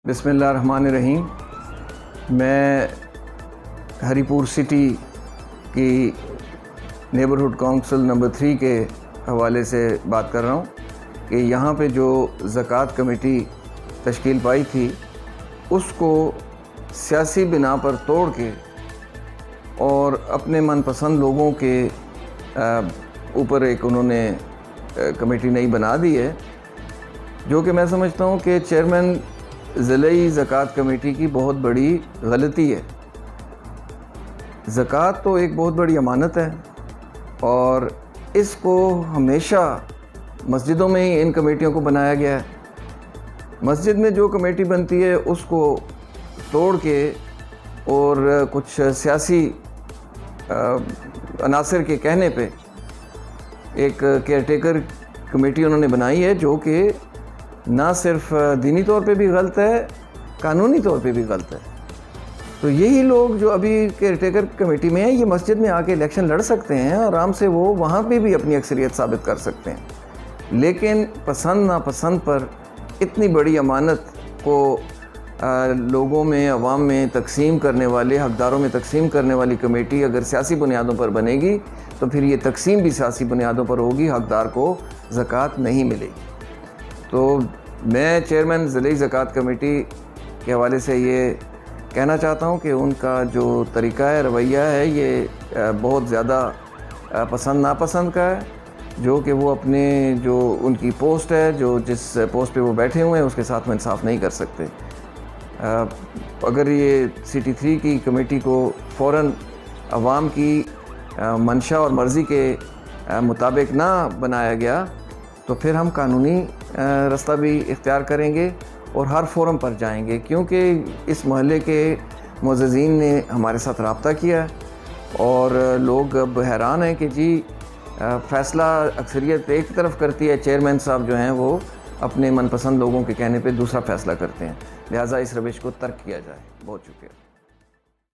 بسم اللہ الرحمن الرحیم۔ میں ہری پور سٹی کی نیبرہڈ کونسل نمبر 3 کے حوالے سے بات کر رہا ہوں کہ یہاں پہ جو زکوٰۃ کمیٹی تشکیل پائی تھی اس کو سیاسی بنا پر توڑ کے اور اپنے من پسند لوگوں کے اوپر ایک انہوں نے کمیٹی نئی بنا دی ہے، جو کہ میں سمجھتا ہوں کہ چیئرمین ضلعی زکوٰۃ کمیٹی کی بہت بڑی غلطی ہے۔ زکوٰۃ تو ایک بہت بڑی امانت ہے اور اس کو ہمیشہ مسجدوں میں ہی ان کمیٹیوں کو بنایا گیا ہے۔ مسجد میں جو کمیٹی بنتی ہے اس کو توڑ کے اور کچھ سیاسی عناصر کے کہنے پہ ایک کیئر ٹیکر کمیٹی انہوں نے بنائی ہے، جو کہ نہ صرف دینی طور پہ بھی غلط ہے، قانونی طور پہ بھی غلط ہے۔ تو یہی لوگ جو ابھی کیئر ٹیکر کمیٹی میں ہیں، یہ مسجد میں آ کے الیکشن لڑ سکتے ہیں، آرام سے وہ وہاں پہ بھی اپنی اکثریت ثابت کر سکتے ہیں، لیکن پسند ناپسند پر اتنی بڑی امانت کو لوگوں میں، عوام میں تقسیم کرنے والے، حقداروں میں تقسیم کرنے والی کمیٹی اگر سیاسی بنیادوں پر بنے گی تو پھر یہ تقسیم بھی سیاسی بنیادوں پر ہوگی، حقدار کو زکوٰۃ نہیں ملے گی۔ تو میں چیئرمین ضلعی زکوٰۃ کمیٹی کے حوالے سے یہ کہنا چاہتا ہوں کہ ان کا جو طریقہ ہے، رویہ ہے، یہ بہت زیادہ پسند ناپسند کا ہے، جو کہ وہ اپنے جو ان کی پوسٹ ہے، جو جس پوسٹ پہ وہ بیٹھے ہوئے ہیں، اس کے ساتھ میں انصاف نہیں کر سکتے۔ اگر یہ سٹی 3 کی کمیٹی کو فوراً عوام کی منشا اور مرضی کے مطابق نہ بنایا گیا تو پھر ہم قانونی راستہ بھی اختیار کریں گے اور ہر فورم پر جائیں گے، کیونکہ اس محلے کے معززین نے ہمارے ساتھ رابطہ کیا ہے اور لوگ اب حیران ہیں کہ جی فیصلہ اکثریت ایک طرف کرتی ہے، چیئرمین صاحب جو ہیں وہ اپنے من پسند لوگوں کے کہنے پہ دوسرا فیصلہ کرتے ہیں، لہٰذا اس روش کو ترک کیا جائے۔ بہت شکریہ۔